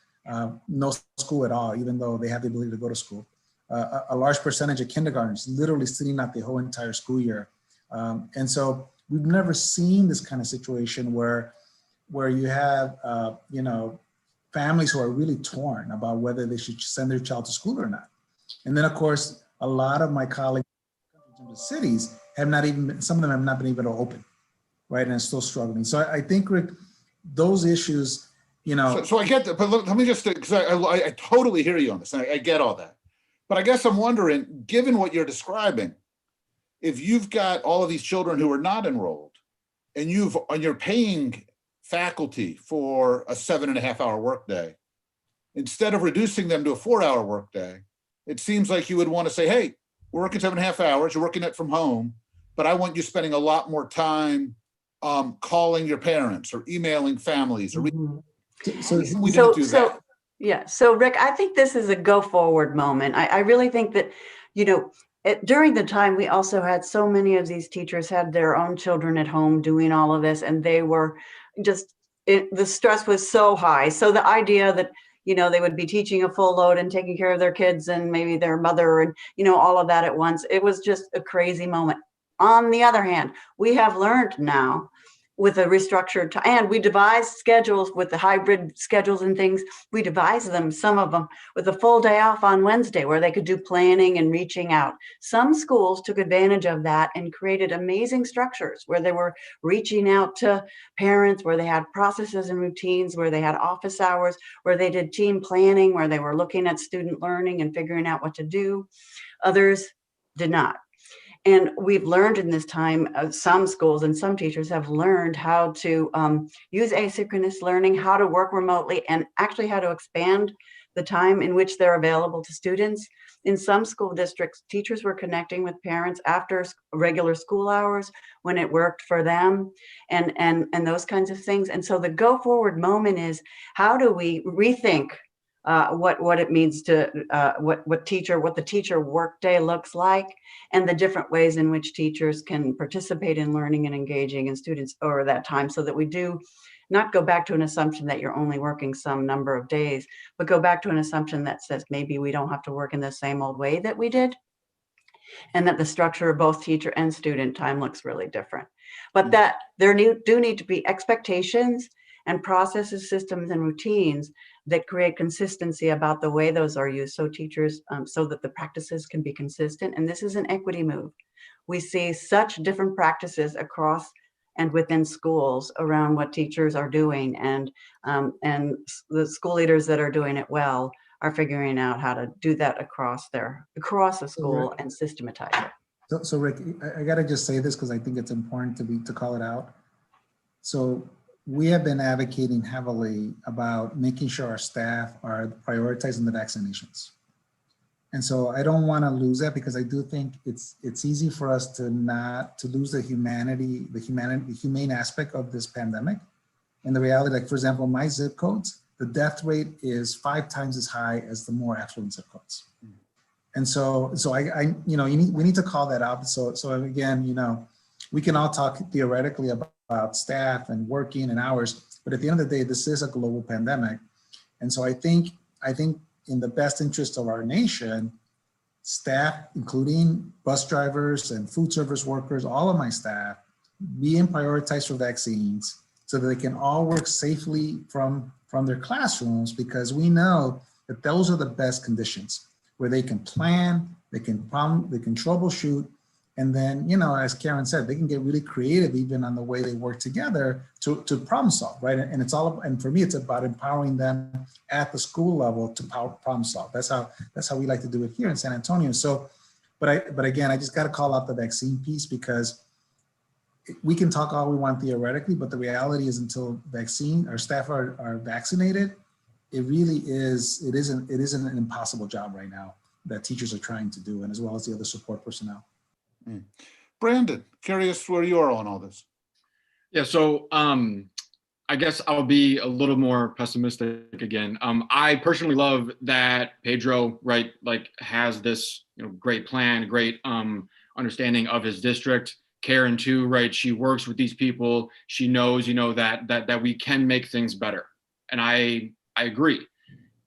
no school at all, even though they have the ability to go to school. A large percentage of kindergartens literally sitting out the whole entire school year. And so we've never seen this kind of situation where you have, families who are really torn about whether they should send their child to school or not. And then of course, a lot of my colleagues in the cities have not even, some of them have not been able to open, right? And are still struggling. So I think, Rick, those issues, So I get that, but let me just, because I totally hear you on this. I get all that. But I guess I'm wondering, given what you're describing, if you've got all of these children who are not enrolled and you're paying faculty for a 7.5-hour workday, instead of reducing them to a 4-hour workday, it seems like you would want to say, hey, we're working 7.5 hours, you're working it from home, but I want you spending a lot more time calling your parents or emailing families. Or we didn't do that. Yeah. So Rick, I think this is a go forward moment. I really think that, during the time, we also had so many of these teachers had their own children at home doing all of this, and they were just, the stress was so high. So the idea that, they would be teaching a full load and taking care of their kids and maybe their mother and, all of that at once, it was just a crazy moment. On the other hand, we have learned now with a restructured and we devised schedules with the hybrid schedules and things. We devised them, some of them, with a full day off on Wednesday where they could do planning and reaching out. Some schools took advantage of that and created amazing structures where they were reaching out to parents, where they had processes and routines, where they had office hours, where they did team planning, where they were looking at student learning and figuring out what to do. Others did not. And we've learned in this time, some schools and some teachers have learned how to use asynchronous learning, how to work remotely, and actually how to expand the time in which they're available to students. In some school districts, teachers were connecting with parents after regular school hours when it worked for them, and those kinds of things. And so the go forward moment is, how do we rethink what it means to what the teacher workday looks like, and the different ways in which teachers can participate in learning and engaging in students over that time, so that we do not go back to an assumption that you're only working some number of days, but go back to an assumption that says maybe we don't have to work in the same old way that we did, and that the structure of both teacher and student time looks really different. But that there do need to be expectations and processes, systems, and routines that create consistency about the way those are used, so teachers, so that the practices can be consistent. And this is an equity move. We see such different practices across and within schools around what teachers are doing, and the school leaders that are doing it well are figuring out how to do that across the school and systematize it. So Rick, I gotta just say this because I think it's important to call it out. So we have been advocating heavily about making sure our staff are prioritizing the vaccinations. And so I don't want to lose that, because I do think it's easy for us to lose the humane aspect of this pandemic. And the reality, like for example, my zip codes, the death rate is 5 times as high as the more affluent zip codes. And so we need to call that out. So again, we can all talk theoretically about staff and working and hours, but at the end of the day, this is a global pandemic. And so I think in the best interest of our nation, staff, including bus drivers and food service workers, all of my staff, being prioritized for vaccines so that they can all work safely from their classrooms, because we know that those are the best conditions where they can plan, they can troubleshoot, and then, as Karen said, they can get really creative even on the way they work together to problem solve, right? And for me, it's about empowering them at the school level to problem solve. That's how we like to do it here in San Antonio. So, but again, I just got to call out the vaccine piece, because we can talk all we want theoretically, but the reality is until our staff are vaccinated, it isn't an impossible job right now that teachers are trying to do, and as well as the other support personnel. Brandon, curious where you are on all this. Yeah, so I guess I'll be a little more pessimistic again. I personally love that Pedro, right, has this great plan, great understanding of his district. Karen too, right? She works with these people. She knows, that we can make things better, and I agree.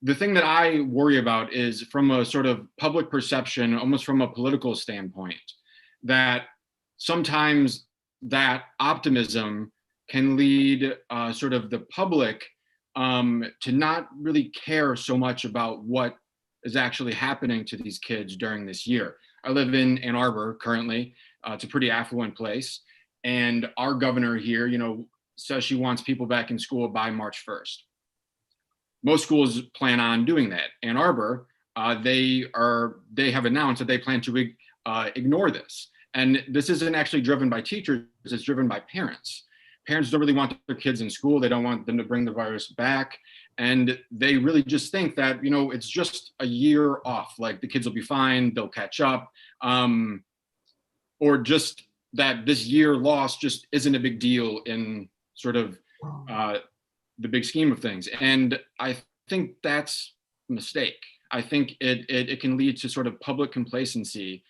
The thing that I worry about is from a sort of public perception, almost from a political standpoint, that sometimes that optimism can lead sort of the public to not really care so much about what is actually happening to these kids during this year. I live in Ann Arbor currently. It's a pretty affluent place. And our governor here, says she wants people back in school by March 1st. Most schools plan on doing that. Ann Arbor, they have announced that they plan to ignore this. And this isn't actually driven by teachers, it's driven by parents. Parents don't really want their kids in school. They don't want them to bring the virus back. And they really just think that, it's just a year off. Like the kids will be fine, they'll catch up. Or just that this year loss just isn't a big deal in sort of the big scheme of things. And I think that's a mistake. I think it can lead to sort of public complacency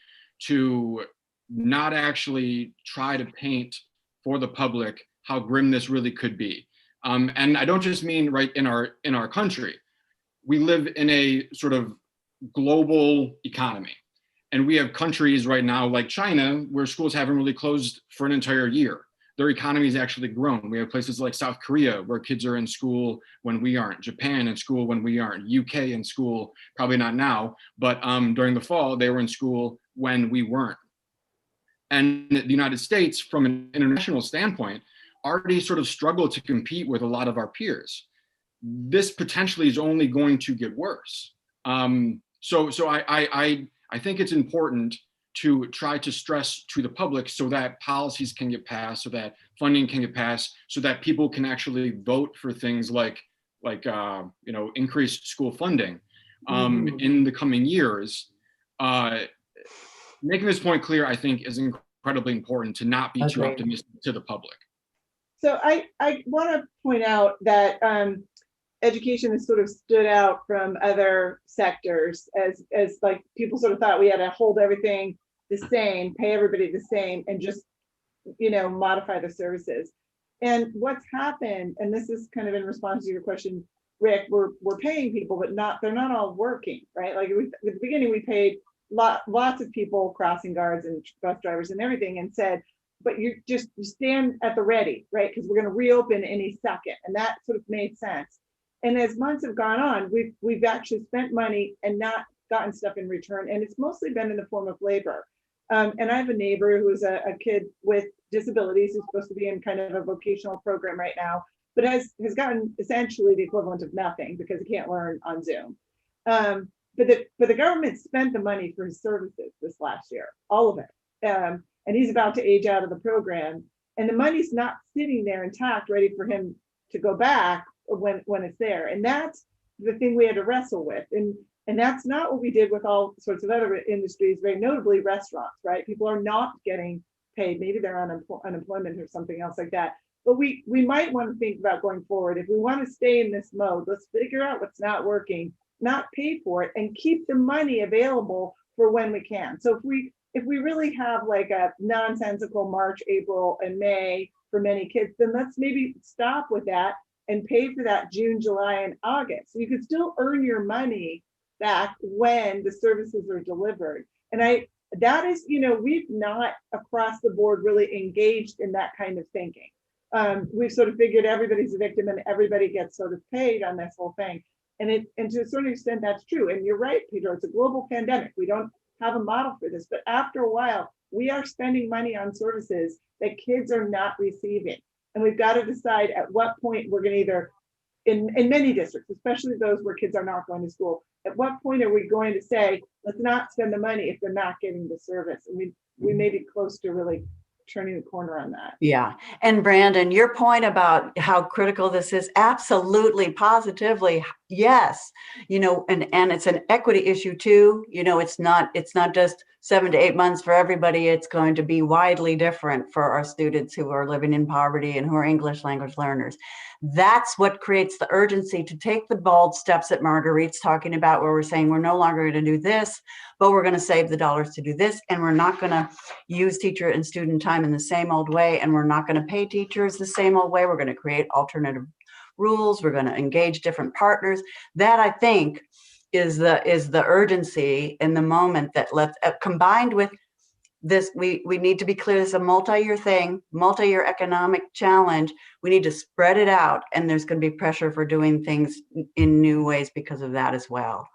to not actually try to paint for the public how grim this really could be. And I don't just mean right in our country. We live in a sort of global economy. And we have countries right now like China where schools haven't really closed for an entire year. their economy has actually grown. We have places like South Korea where kids are in school when we aren't, Japan in school when we aren't, UK in school, probably not now, but during the fall, they were in school when we weren't. And the United States, from an international standpoint, already sort of struggled to compete with a lot of our peers. This potentially is only going to get worse. So I think it's important to try to stress to the public so that policies can get passed, so that funding can get passed, so that people can actually vote for things like increased school funding in the coming years. Making this point clear, I think, is incredibly important to not be too optimistic to the public. So I want to point out that education has sort of stood out from other sectors as like people sort of thought we had to hold everything the same, pay everybody the same, and just, modify the services. And what's happened, and this is kind of in response to your question, Rick, we're paying people, but they're not all working, right? Like at the beginning, we paid lots of people, crossing guards and bus drivers and everything, and said, but you stand at the ready, right? Because we're going to reopen any second. And that sort of made sense. And as months have gone on, we've actually spent money and not gotten stuff in return. And it's mostly been in the form of labor. And I have a neighbor who's a kid with disabilities who's supposed to be in kind of a vocational program right now, but has gotten essentially the equivalent of nothing because he can't learn on Zoom. But the government spent the money for his services this last year, all of it. And he's about to age out of the program. And the money's not sitting there intact, ready for him to go back when it's there. And that's the thing we had to wrestle with. And that's not what we did with all sorts of other industries, very notably restaurants, right? People are not getting paid. Maybe they're on unemployment or something else like that. But we might want to think about going forward. If we want to stay in this mode, let's figure out what's not working, not pay for it, and keep the money available for when we can. So if we really have like a nonsensical March, April, and May for many kids, then let's maybe stop with that and pay for that June, July, and August. So you could still earn your money back when the services are delivered. And that is, we've not across the board really engaged in that kind of thinking. We've sort of figured everybody's a victim and everybody gets sort of paid on this whole thing. And to a certain extent, that's true. And you're right, Pedro, it's a global pandemic. We don't have a model for this, but after a while, we are spending money on services that kids are not receiving. And we've got to decide at what point we're going to either, in many districts, especially those where kids are not going to school, at what point are we going to say, let's not spend the money if they're not getting the service? And we may be close to really turning the corner on that. Yeah. And Brandon, your point about how critical this is, absolutely, positively, yes. And it's an equity issue too. It's not just 7 to 8 months for everybody. It's going to be widely different for our students who are living in poverty and who are English language learners. That's what creates the urgency to take the bold steps that Marguerite's talking about, where we're saying we're no longer going to do this, but we're going to save the dollars to do this. And we're not going to use teacher and student time in the same old way. And we're not going to pay teachers the same old way. We're going to create alternative rules. We're going to engage different partners. That, I think, is the urgency in the moment that combined with this, we need to be clear, this is a multi-year thing, multi-year economic challenge. We need to spread it out, and there's going to be pressure for doing things in new ways because of that as well.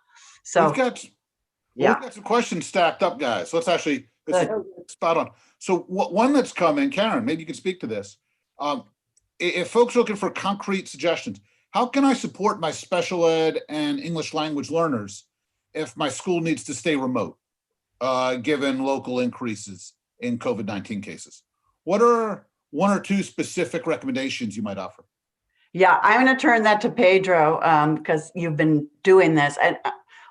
So we've got some questions stacked up, guys. Let's actually, spot on. So one that's coming, Karen, maybe you can speak to this. If folks are looking for concrete suggestions, how can I support my special ed and English language learners if my school needs to stay remote, given local increases in COVID-19 cases? What are one or two specific recommendations you might offer? Yeah, I'm going to turn that to Pedro because you've been doing this and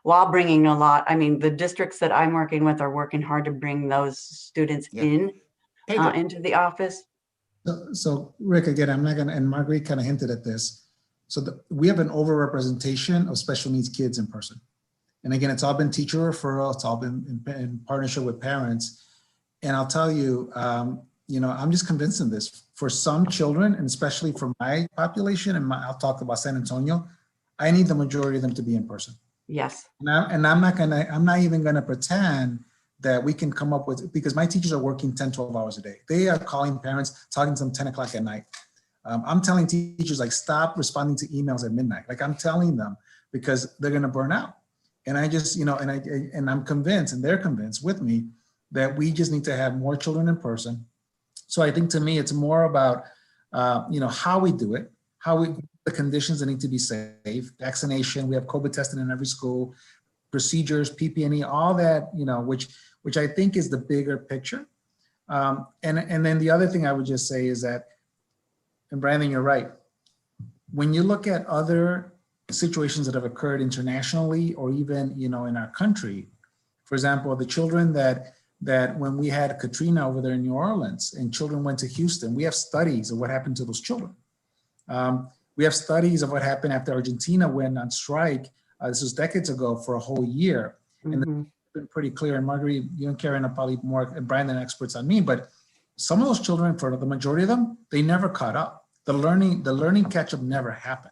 while bringing a lot. I mean, the districts that I'm working with are working hard to bring those students into the office. So Rick, again, I'm not going to, and Marguerite kind of hinted at this. So we have an overrepresentation of special needs kids in person. And again, it's all been teacher referral. It's all been in partnership with parents. And I'll tell you, I'm just convinced in this. For some children, and especially for my population, and I'll talk about San Antonio, I need the majority of them to be in person. Yes. And I'm not even gonna pretend that we can come up with, because my teachers are working 10, 12 hours a day. They are calling parents, talking to them 10 o'clock at night. I'm telling teachers, like, stop responding to emails at midnight. Like, I'm telling them, because they're going to burn out. And I just, and I'm convinced, and they're convinced with me, that we just need to have more children in person. So I think, to me, it's more about, how we do it, the conditions that need to be safe, vaccination. We have COVID testing in every school, procedures, PPE, all that, which I think is the bigger picture. And then the other thing I would just say is that, and Brandon, you're right. When you look at other situations that have occurred internationally, or even, in our country, for example, the children that when we had Katrina over there in New Orleans and children went to Houston, we have studies of what happened to those children. We have studies of what happened after Argentina went on strike. This was decades ago, for a whole year. And it's been pretty clear. And Marguerite, you and Karen are probably more, and Brandon, experts on me, but some of those children, for the majority of them, they never caught up. The learning catch up never happened.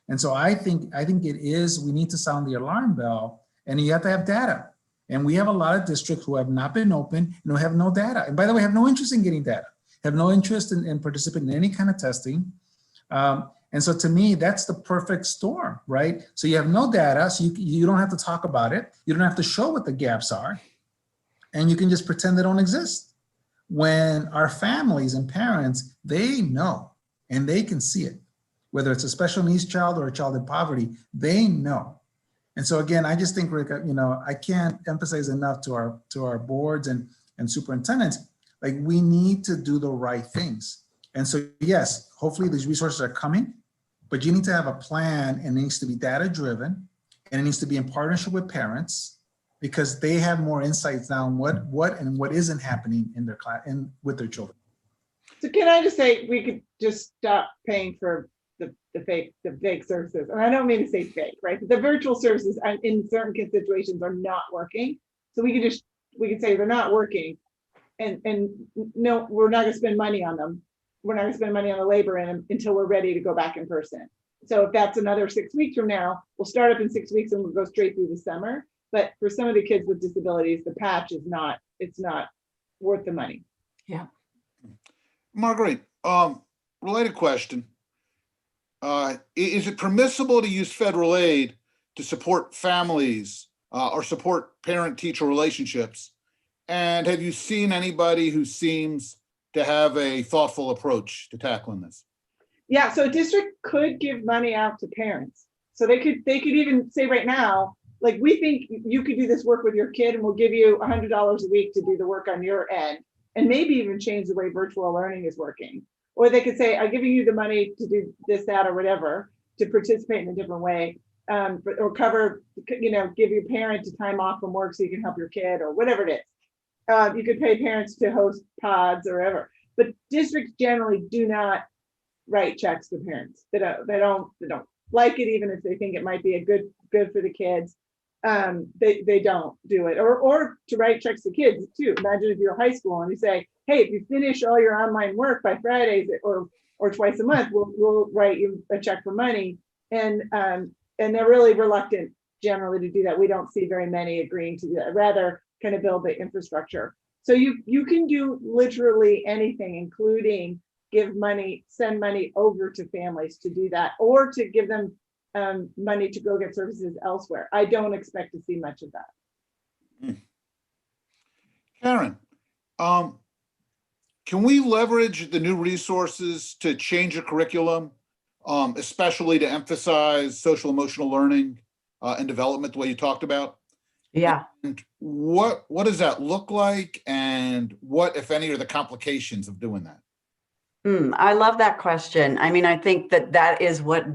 And so I think it is, we need to sound the alarm bell, and you have to have data. And we have a lot of districts who have not been open and who have no data. And by the way, have no interest in getting data, have no interest in participating in any kind of testing. And so, to me, that's the perfect storm, right? So you have no data, so you don't have to talk about it. You don't have to show what the gaps are, and you can just pretend they don't exist. When our families and parents, they know, and they can see it, whether it's a special needs child or a child in poverty, they know. And so, again, I just think, Rick, I can't emphasize enough to our boards and superintendents, like, we need to do the right things. And so, yes, hopefully these resources are coming, but you need to have a plan, and it needs to be data driven, and it needs to be in partnership with parents, because they have more insights now on what isn't happening in their class and with their children. So can I just say, we could just stop paying for the fake services. And I don't mean to say fake, right? The virtual services in certain situations are not working. So we could say they're not working, and no, we're not gonna spend money on them. We're not gonna spend money on the labor in them until we're ready to go back in person. So if that's another 6 weeks from now, we'll start up in 6 weeks and we'll go straight through the summer. But for some of the kids with disabilities, the patch is not worth the money. Yeah. Marguerite, related question. Is it permissible to use federal aid to support families or support parent-teacher relationships? And have you seen anybody who seems to have a thoughtful approach to tackling this? Yeah, so a district could give money out to parents. So they could even say right now, like, we think you could do this work with your kid, and we'll give you $100 a week to do the work on your end, and maybe even change the way virtual learning is working. Or they could say, I'm giving you the money to do this, that, or whatever, to participate in a different way, or cover, give your parent a time off from work so you can help your kid, or whatever it is. You could pay parents to host pods or whatever. But districts generally do not write checks to parents. They don't like it, even if they think it might be a good for the kids. They don't do it, or to write checks to kids too. Imagine if you're high school and you say, hey, if you finish all your online work by Fridays or twice a month, we'll write you a check for money. And they're really reluctant generally to do that. We don't see very many agreeing to do that, rather kind of build the infrastructure. So you can do literally anything, including give money, send money over to families to do that, or to give them money to go get services elsewhere. I don't expect to see much of that. Karen, can we leverage the new resources to change a curriculum, especially to emphasize social emotional learning and development the way you talked about? Yeah. And what does that look like, and what, if any, are the complications of doing that? I love that question. I mean, I think that is what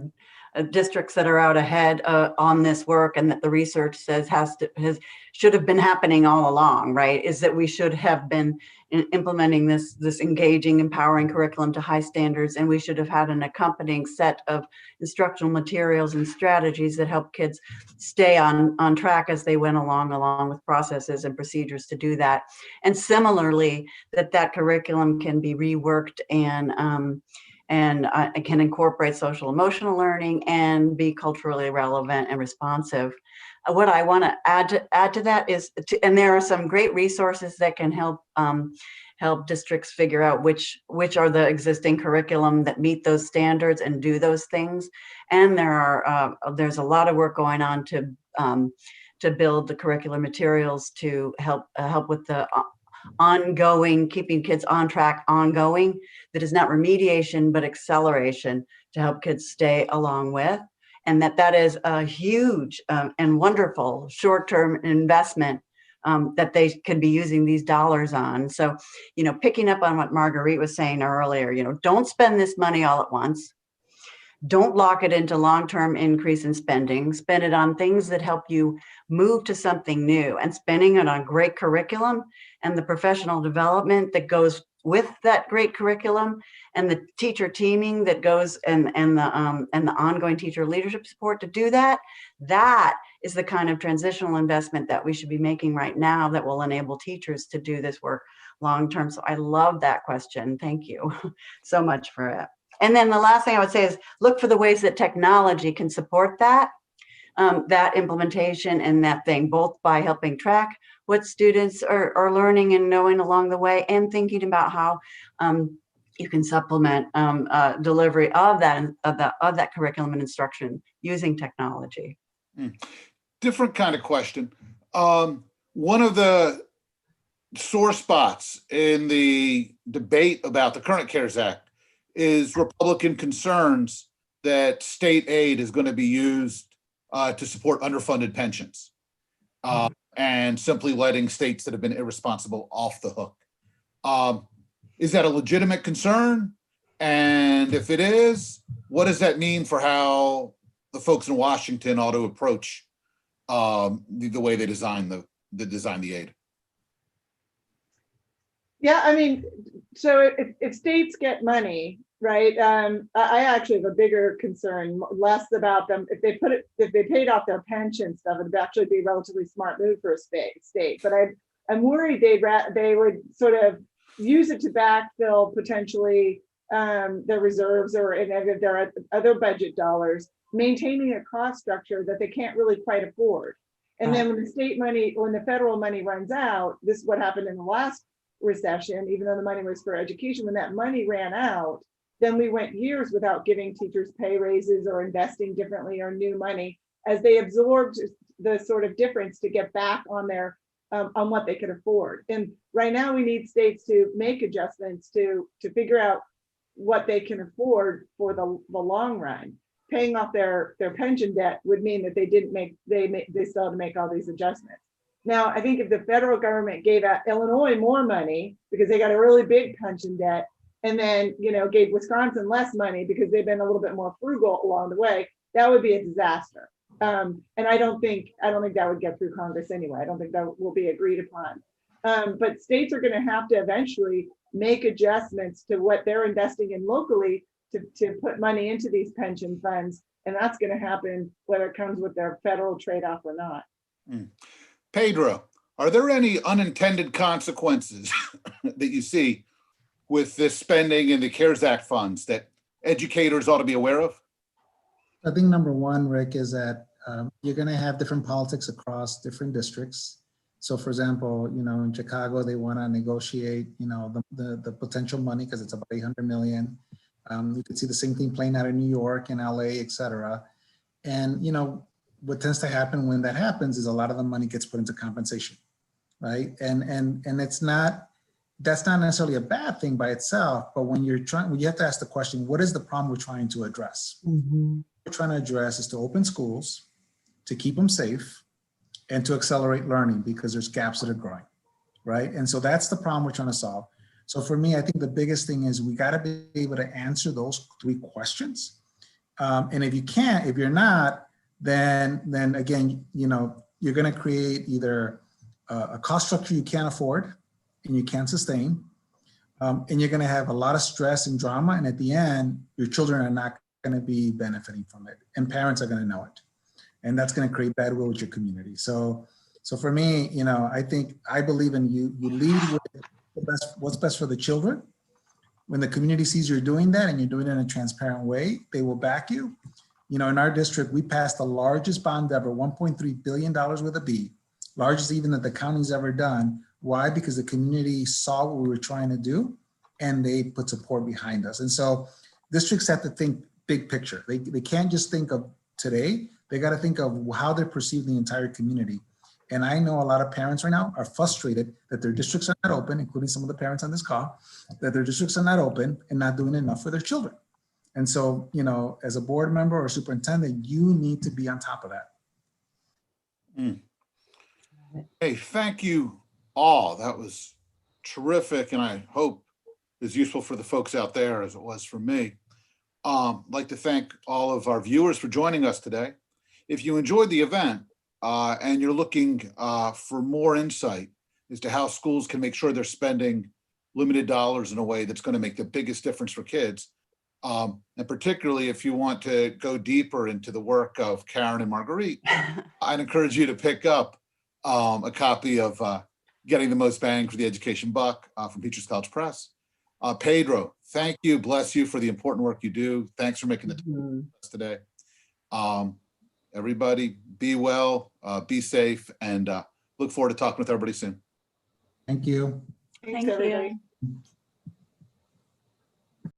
districts that are out ahead on this work, and that the research says should have been happening all along, right? Is that we should have been implementing this engaging, empowering curriculum to high standards, and we should have had an accompanying set of instructional materials and strategies that help kids stay on track as they went along with processes and procedures to do that. And similarly, that curriculum can be reworked and it can incorporate social emotional learning and be culturally relevant and responsive. What I want to add to that is, and there are some great resources that can help help districts figure out which are the existing curriculum that meet those standards and do those things. And there's a lot of work going on to build the curricular materials to help with the ongoing, keeping kids on track, ongoing, that is not remediation, but acceleration to help kids stay along with. And that is a huge and wonderful short-term investment that they could be using these dollars on. So, picking up on what Marguerite was saying earlier, don't spend this money all at once. Don't lock it into long-term increase in spending. Spend it on things that help you move to something new, and spending it on great curriculum and the professional development that goes with that great curriculum, and the teacher teaming that goes, and the ongoing teacher leadership support to do that. That is the kind of transitional investment that we should be making right now that will enable teachers to do this work long-term. So I love that question. Thank you so much for it. And then the last thing I would say is look for the ways that technology can support that, that implementation and that thing, both by helping track what students are learning and knowing along the way, and thinking about how you can supplement delivery of that curriculum and instruction using technology. Different kind of question. One of the sore spots in the debate about the current CARES Act is Republican concerns that state aid is going to be used to support underfunded pensions, and simply letting states that have been irresponsible off the hook. Is that a legitimate concern? And if it is, what does that mean for how the folks in Washington ought to approach the way they design the aid? Yeah, I mean, so if states get money, right? I actually have a bigger concern, less about them. If they paid off their pension stuff, it'd actually be a relatively smart move for a state. But I'm worried they would sort of use it to backfill potentially their reserves or any of their other budget dollars, maintaining a cost structure that they can't really quite afford. And then when the federal money runs out, this is what happened in the last recession, even though the money was for education, when that money ran out, then we went years without giving teachers pay raises or investing differently or new money, as they absorbed the sort of difference to get back on their on what they could afford. And right now we need states to make adjustments to figure out what they can afford for the long run. Paying off their pension debt would mean that they still had to make all these adjustments. Now, I think if the federal government gave Illinois more money because they got a really big pension debt, and then gave Wisconsin less money because they've been a little bit more frugal along the way, that would be a disaster. And I don't think that would get through Congress anyway. I don't think that will be agreed upon. But states are going to have to eventually make adjustments to what they're investing in locally to put money into these pension funds, and that's going to happen whether it comes with their federal trade-off or not. Pedro, are there any unintended consequences that you see with this spending in the CARES Act funds that educators ought to be aware of? I think number one, Rick, is that you're going to have different politics across different districts. So for example, in Chicago, they want to negotiate, the potential money because it's about $800 million. You could see the same thing playing out in New York and LA, et cetera. And, what tends to happen when that happens is a lot of the money gets put into compensation, right? And that's not necessarily a bad thing by itself, but when you have to ask the question, what is the problem we're trying to address? Mm-hmm. What we're trying to address is to open schools, to keep them safe, and to accelerate learning because there's gaps that are growing, right? And so that's the problem we're trying to solve. So for me, I think the biggest thing is we got to be able to answer those three questions. And if you're not, then again, you're going to create either a cost structure you can't afford and you can't sustain, and you're going to have a lot of stress and drama. And at the end, your children are not going to be benefiting from it, and parents are going to know it, and that's going to create bad will with your community. So for me, I believe in you lead with what's best for the children, when the community sees you're doing that and you're doing it in a transparent way, they will back you. You know, in our district, we passed the largest bond ever, $1.3 billion with a B, largest even that the county's ever done. Why? Because the community saw what we were trying to do and they put support behind us. And so districts have to think big picture. They can't just think of today. They got to think of how they perceive the entire community. And I know a lot of parents right now are frustrated that their districts are not open, including some of the parents on this call, that their districts are not open and not doing enough for their children. And so, you know, as a board member or superintendent, you need to be on top of that. Hey, thank you all. That was terrific, and I hope is useful for the folks out there as it was for me. I'd like to thank all of our viewers for joining us today. If you enjoyed the event and you're looking for more insight as to how schools can make sure they're spending limited dollars in a way that's going to make the biggest difference for kids, and particularly if you want to go deeper into the work of Karen and Marguerite, I'd encourage you to pick up a copy of Getting the Most Bang for the Education Buck from Teachers College Press. Pedro, thank you, bless you for the important work you do. Thanks for making the time with us today. Everybody, be well, be safe, and look forward to talking with everybody soon. Thank you. Thanks, Thank you. everybody.